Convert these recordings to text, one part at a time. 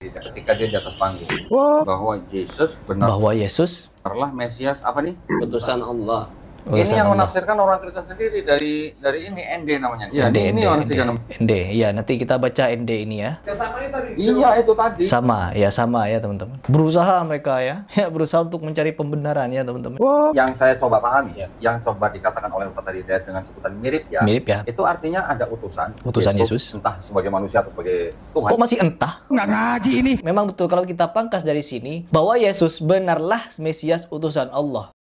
Ketika dia di atas panggung bahwa Yesus bahwa Yesus benarlah Mesias apa nih? Utusan Allah. Ini yang menafsirkan orang Kristen sendiri dari ini ND namanya. Ya, ini Yohanes 3:6. ND. Ya, nanti kita baca ND ini ya. Iya, itu tadi. Sama ya teman-teman. Berusaha mereka ya, berusaha untuk mencari pembenaran ya teman-teman. Yang saya coba pahami ya, yang coba dikatakan oleh Ustaz tadi dengan sebutan mirip ya. Itu artinya ada utusan Yesus. Entah sebagai manusia atau sebagai Tuhan. Kok masih entah? Nggak ngaji ini. Memang betul kalau kita pangkas dari sini bahwa Yesus benarlah Mesias utusan Allah.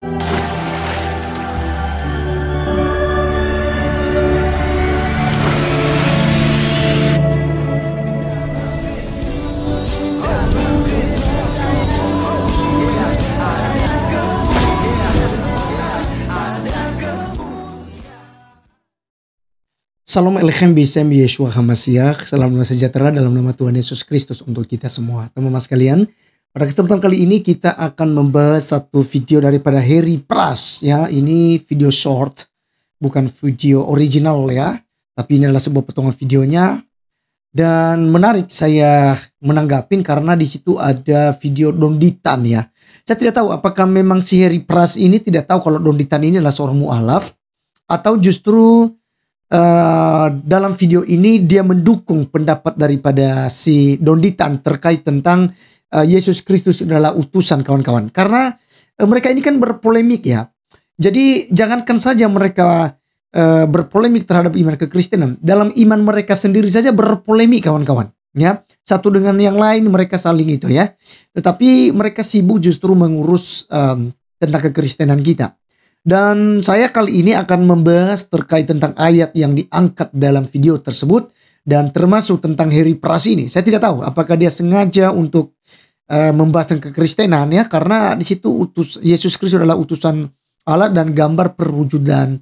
Salam Elechem Bisem Yeshua HaMashiach. Salam sejahtera dalam nama Tuhan Yesus Kristus untuk kita semua. Teman-teman sekalian, pada kesempatan kali ini kita akan membahas satu video daripada Harry Pras ya. Ini video short, bukan video original ya, tapi ini adalah sebuah potongan videonya. Dan menarik saya menanggapin karena di situ ada video Donditan ya. Saya tidak tahu apakah memang si Harry Pras ini tidak tahu kalau Donditan ini adalah seorang mu'alaf, atau justru dalam video ini dia mendukung pendapat daripada si Donditan terkait tentang Yesus Kristus adalah utusan, kawan-kawan. Karena mereka ini kan berpolemik ya. Jadi jangankan saja mereka berpolemik terhadap iman kekristenan, dalam iman mereka sendiri saja berpolemik, kawan-kawan. Ya, satu dengan yang lain mereka saling itu ya. Tetapi mereka sibuk justru mengurus tentang kekristenan kita. Dan saya kali ini akan membahas terkait tentang ayat yang diangkat dalam video tersebut dan termasuk tentang Harry Pras ini. Saya tidak tahu apakah dia sengaja untuk membahas tentang kekristenan ya, karena di situ Yesus Kristus adalah utusan Allah dan gambar perwujudan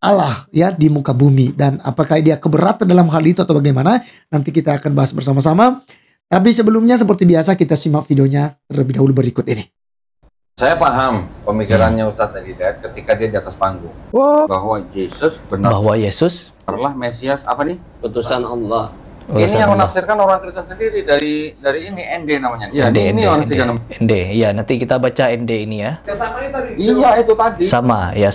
Allah ya di muka bumi, dan apakah dia keberatan dalam hal itu atau bagaimana, nanti kita akan bahas bersama-sama. Tapi sebelumnya seperti biasa kita simak videonya terlebih dahulu berikut ini. Saya paham pemikirannya Ustaz tadi ketika dia di atas panggung bahwa Yesus benarlah Mesias apa nih? Utusan Allah. Ini yang menafsirkan orang Kristen sendiri dari ini ND namanya. Ya, ini Yohanes 3:6. ND. Ya, nanti kita baca ND ini ya. Iya, itu tadi. Sama ya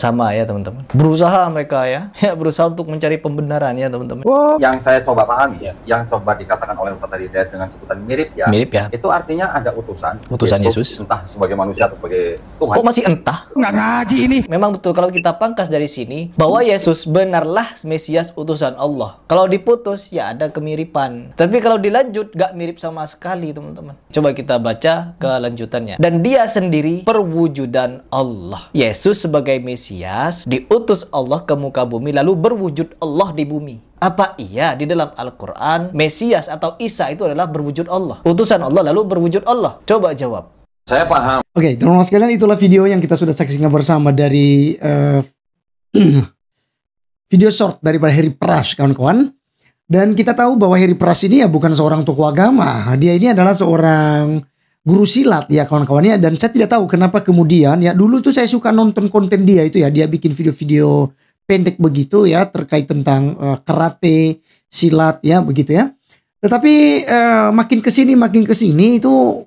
teman-teman. Berusaha mereka ya, berusaha untuk mencari pembenaran ya teman-teman. Yang saya coba pahami ya, yang coba dikatakan oleh Ustaz tadi dengan sebutan mirip ya. Itu artinya ada utusan Yesus, entah sebagai manusia atau sebagai Tuhan. Kok masih entah? Nggak ngaji ini. Memang betul kalau kita pangkas dari sini bahwa Yesus benarlah Mesias utusan Allah. Kalau diputus ya ada kemiripan. Tapi kalau dilanjut gak mirip sama sekali, teman-teman. Coba kita baca kelanjutannya. Dan dia sendiri perwujudan Allah. Yesus sebagai Mesias diutus Allah ke muka bumi lalu berwujud Allah di bumi. Apa iya di dalam Al-Quran Mesias atau Isa itu adalah berwujud Allah, utusan Allah lalu berwujud Allah? Coba jawab. Saya paham. Oke, teman-teman sekalian, itulah video yang kita sudah saksikan bersama dari video short daripada Harry Pras, kawan-kawan. Dan kita tahu bahwa Harry Pras ini ya bukan seorang tokoh agama. Dia ini adalah seorang guru silat ya, kawan-kawannya. Dan saya tidak tahu kenapa kemudian ya, dulu tuh saya suka nonton konten dia itu ya. Dia bikin video-video pendek begitu ya terkait tentang karate, silat ya begitu ya. Tetapi makin kesini itu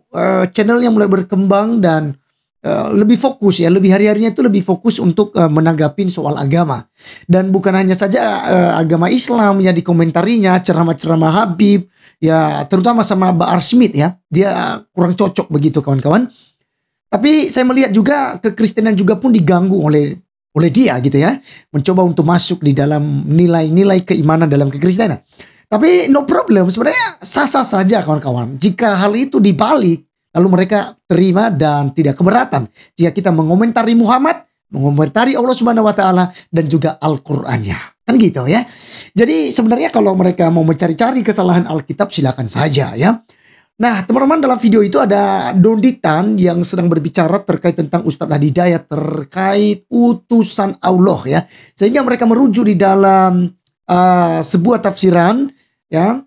channelnya mulai berkembang dan lebih fokus ya, lebih hari-harinya itu lebih fokus untuk menanggapin soal agama. Dan bukan hanya saja agama Islam ya dikomentarinya, ceramah-ceramah Habib ya, terutama sama Ba'ar Smith ya, dia kurang cocok begitu, kawan-kawan. Tapi saya melihat juga kekristenan juga pun diganggu oleh dia gitu ya, mencoba untuk masuk di dalam nilai-nilai keimanan dalam kekristenan. Tapi no problem, sebenarnya sah-sah saja, kawan-kawan, jika hal itu dibalik lalu mereka terima dan tidak keberatan jika kita mengomentari Muhammad, mengomentari Allah Subhanahu wa taala dan juga Al-Qur'annya. Kan gitu ya. Jadi sebenarnya kalau mereka mau mencari-cari kesalahan Alkitab silakan saja ya. Nah, teman-teman, dalam video itu ada Donditan yang sedang berbicara terkait tentang Ustadz Hidayat terkait utusan Allah ya. Sehingga mereka merujuk di dalam sebuah tafsiran ya,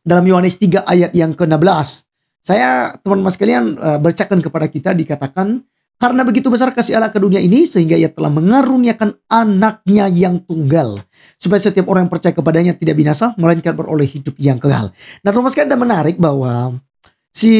dalam Yohanes 3 ayat yang ke-16. Saya, teman-teman sekalian, bacakan kepada kita, dikatakan Karena begitu besar kasih Allah ke dunia ini, sehingga ia telah mengaruniakan anaknya yang tunggal. Supaya setiap orang yang percaya kepadanya tidak binasa, melainkan beroleh hidup yang kekal. Nah teman-teman sekalian, ada menarik bahwa si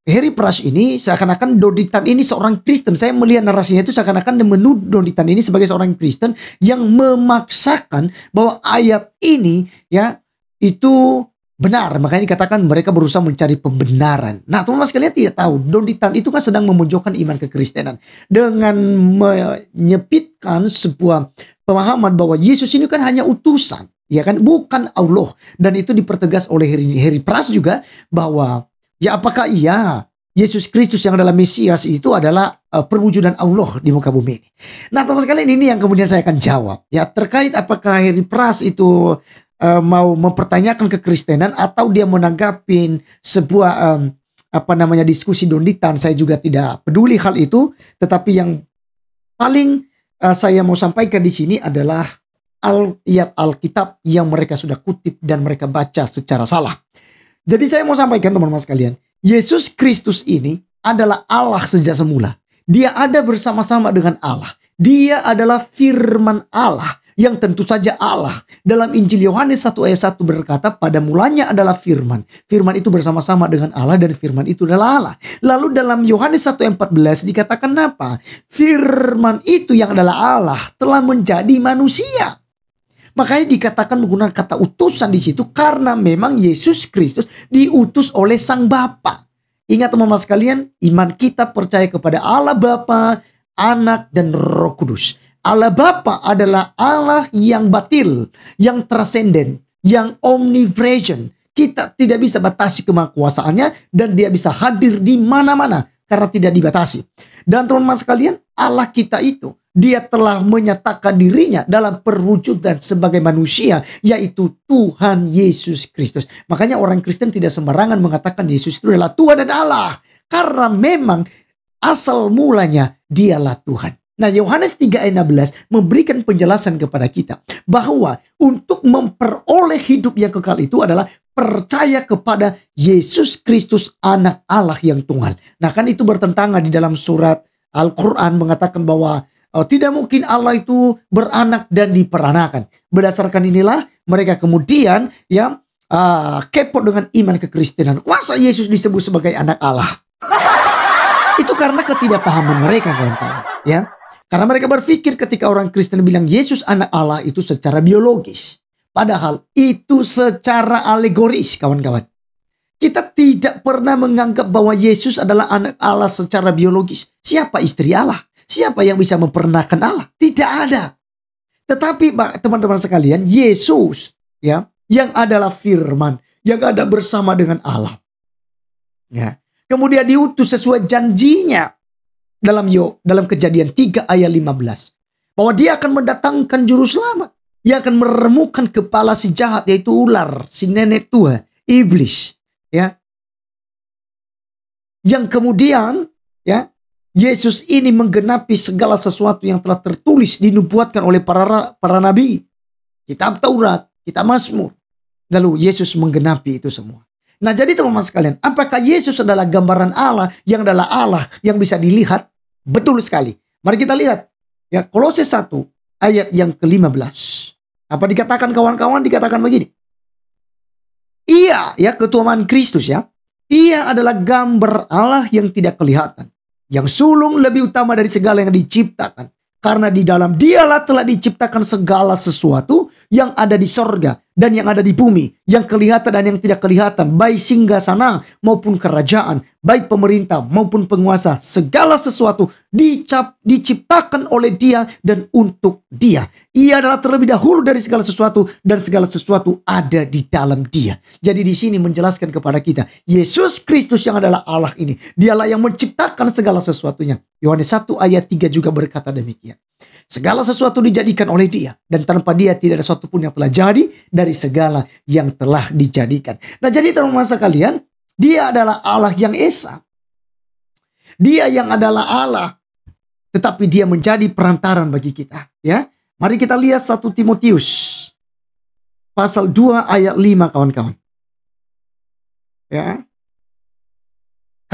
Harry Prush ini seakan-akan Doditan ini seorang Kristen. Saya melihat narasinya itu seakan-akan menuduh Doditan ini sebagai seorang Kristen yang memaksakan bahwa ayat ini ya itu benar, makanya dikatakan mereka berusaha mencari pembenaran. Nah, teman-teman sekalian tidak tahu, Doditan itu kan sedang memojokkan iman kekristenan dengan menyepitkan sebuah pemahaman bahwa Yesus ini kan hanya utusan, ya kan, bukan Allah. Dan itu dipertegas oleh Harry Prush juga bahwa ya apakah iya Yesus Kristus yang adalah Mesias itu adalah perwujudan Allah di muka bumi ini. Nah, teman-teman sekalian, ini yang kemudian saya akan jawab ya terkait apakah Harry Prush itu mau mempertanyakan kekristenan atau dia menanggapi sebuah diskusi Doditan. Saya juga tidak peduli hal itu, tetapi yang paling saya mau sampaikan di sini adalah ayat Alkitab yang mereka sudah kutip dan mereka baca secara salah. Jadi saya mau sampaikan teman-teman sekalian, Yesus Kristus ini adalah Allah sejak semula. Dia ada bersama-sama dengan Allah. Dia adalah firman Allah yang tentu saja Allah. Dalam Injil Yohanes 1 ayat 1 berkata, pada mulanya adalah firman. Firman itu bersama-sama dengan Allah dan firman itu adalah Allah. Lalu dalam Yohanes 1 ayat 14 dikatakan apa? Firman itu yang adalah Allah telah menjadi manusia. Makanya dikatakan menggunakan kata utusan di situ karena memang Yesus Kristus diutus oleh Sang Bapa. Ingat teman-teman sekalian, iman kita percaya kepada Allah Bapa, Anak dan Roh Kudus. Allah Bapa adalah Allah yang batil, yang transenden, yang omnipresent. Kita tidak bisa batasi kemahakuasaannya dan dia bisa hadir di mana-mana karena tidak dibatasi. Dan teman-teman sekalian, Allah kita itu dia telah menyatakan dirinya dalam perwujudan sebagai manusia, yaitu Tuhan Yesus Kristus. Makanya orang Kristen tidak sembarangan mengatakan Yesus itu adalah Tuhan dan Allah. Karena memang asal mulanya dialah Tuhan. Nah, Yohanes 3 ayat 16 memberikan penjelasan kepada kita bahwa untuk memperoleh hidup yang kekal itu adalah percaya kepada Yesus Kristus anak Allah yang tunggal. Nah, kan itu bertentangan di dalam surat Al-Quran mengatakan bahwa tidak mungkin Allah itu beranak dan diperanakan. Berdasarkan inilah mereka kemudian ya kepo dengan iman kekristenan. Masa Yesus disebut sebagai anak Allah? Itu karena ketidakpahaman mereka, kawan-kawan. Ya. Karena mereka berpikir ketika orang Kristen bilang Yesus anak Allah itu secara biologis. Padahal itu secara alegoris, kawan-kawan. Kita tidak pernah menganggap bahwa Yesus adalah anak Allah secara biologis. Siapa istri Allah? Siapa yang bisa memperanakan Allah? Tidak ada. Tetapi teman-teman sekalian, Yesus ya yang adalah firman, yang ada bersama dengan Allah. Ya. Kemudian diutus sesuai janjinya. Dalam Kejadian 3 ayat 15. Bahwa dia akan mendatangkan juru selamat. Yang akan meremukkan kepala si jahat, yaitu ular, si nenek tua, iblis. Ya. Yang kemudian ya Yesus ini menggenapi segala sesuatu yang telah tertulis, dinubuatkan oleh para nabi. Kitab Taurat, kitab Mazmur. Lalu Yesus menggenapi itu semua. Nah, jadi teman-teman sekalian, apakah Yesus adalah gambaran Allah yang adalah Allah yang bisa dilihat? Betul sekali. Mari kita lihat. Ya, Kolose 1 ayat yang ke-15. Apa dikatakan kawan-kawan? Dikatakan begini. Ia, ya ketuhanan Kristus ya. Ia adalah gambar Allah yang tidak kelihatan. Yang sulung lebih utama dari segala yang diciptakan. Karena di dalam dialah telah diciptakan segala sesuatu yang ada di sorga dan yang ada di bumi, yang kelihatan dan yang tidak kelihatan, baik singgasana maupun kerajaan, baik pemerintah maupun penguasa, segala sesuatu diciptakan oleh Dia dan untuk Dia. Ia adalah terlebih dahulu dari segala sesuatu dan segala sesuatu ada di dalam Dia. Jadi di sini menjelaskan kepada kita, Yesus Kristus yang adalah Allah ini, Dialah yang menciptakan segala sesuatunya. Yohanes 1 ayat 3 juga berkata demikian. Segala sesuatu dijadikan oleh Dia. Dan tanpa Dia tidak ada sesuatu pun yang telah jadi dari segala yang telah dijadikan. Nah, jadi teman-teman sekalian, Dia adalah Allah yang Esa. Dia yang adalah Allah. Tetapi Dia menjadi perantaran bagi kita. Ya, mari kita lihat 1 Timotius. Pasal 2 ayat 5 kawan-kawan. Ya.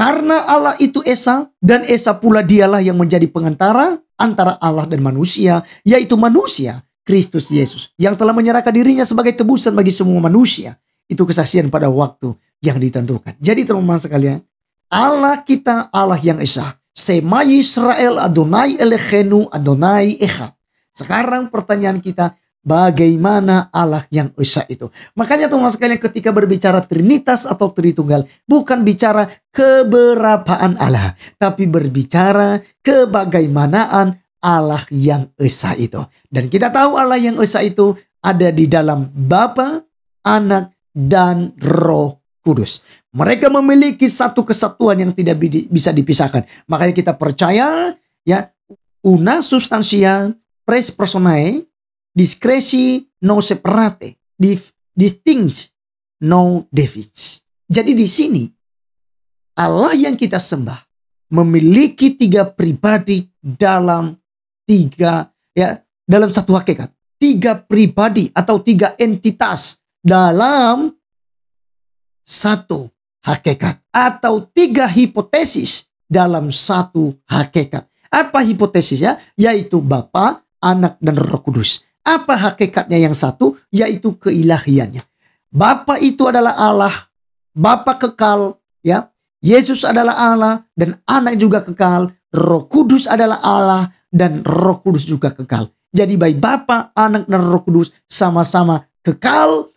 Karena Allah itu Esa, dan Esa pula dialah yang menjadi pengantara antara Allah dan manusia, yaitu manusia, Kristus Yesus, yang telah menyerahkan dirinya sebagai tebusan bagi semua manusia. Itu kesaksian pada waktu yang ditentukan. Jadi teman-teman sekalian, Allah kita Allah yang Esa. Sema Yisrael Adonai Eloheinu Adonai Echad. Sekarang pertanyaan kita, bagaimana Allah yang Esa itu? Makanya teman-teman sekalian, ketika berbicara Trinitas atau Tritunggal, bukan bicara keberapaan Allah, tapi berbicara kebagaimanaan Allah yang Esa itu. Dan kita tahu Allah yang Esa itu ada di dalam Bapa, Anak, dan Roh Kudus. Mereka memiliki satu kesatuan yang tidak bisa dipisahkan. Makanya kita percaya, ya, una substantia pres personae, discresi non separate, distinct non defic. Jadi di sini Allah yang kita sembah memiliki 3 pribadi dalam dalam satu hakikat. 3 pribadi atau 3 entitas dalam satu hakikat, atau 3 hipotesis dalam satu hakikat. Apa hipotesisnya? Yaitu Bapa, Anak, dan Roh Kudus. Apa hakikatnya yang satu? Yaitu keilahiannya. Bapa itu adalah Allah, Bapa kekal, ya. Yesus adalah Allah dan Anak juga kekal. Roh Kudus adalah Allah dan Roh Kudus juga kekal. Jadi baik Bapa, Anak, dan Roh Kudus sama-sama kekal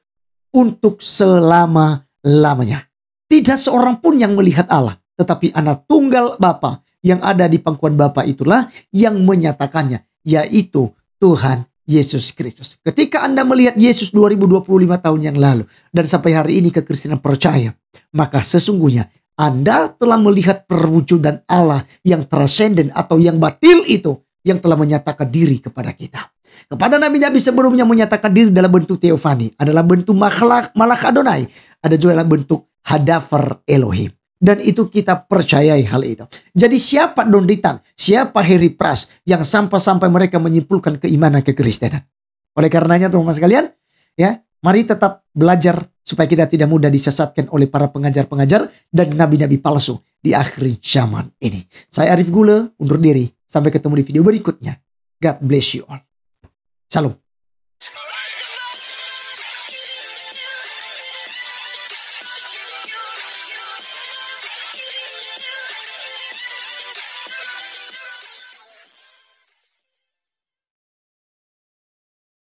untuk selama-lamanya. Tidak seorang pun yang melihat Allah, tetapi Anak tunggal Bapa yang ada di pangkuan Bapa itulah yang menyatakannya, yaitu Tuhan Yesus Kristus. Ketika Anda melihat Yesus 2025 tahun yang lalu dan sampai hari ini kekristenan percaya, maka sesungguhnya Anda telah melihat perwujudan Allah yang transenden atau yang batil itu, yang telah menyatakan diri kepada kita. Kepada nabi-nabi sebelumnya menyatakan diri dalam bentuk teofani, adalah bentuk malak Adonai, ada juga dalam bentuk hadafer Elohim. Dan itu kita percayai hal itu. Jadi siapa Donditan, siapa Heri Pras yang sampai-sampai mereka menyimpulkan keimanan kekristenan. Oleh karenanya teman-teman sekalian, ya, mari tetap belajar supaya kita tidak mudah disesatkan oleh para pengajar-pengajar dan nabi-nabi palsu di akhir zaman ini. Saya Arif Gule undur diri. Sampai ketemu di video berikutnya. God bless you all. Shalom.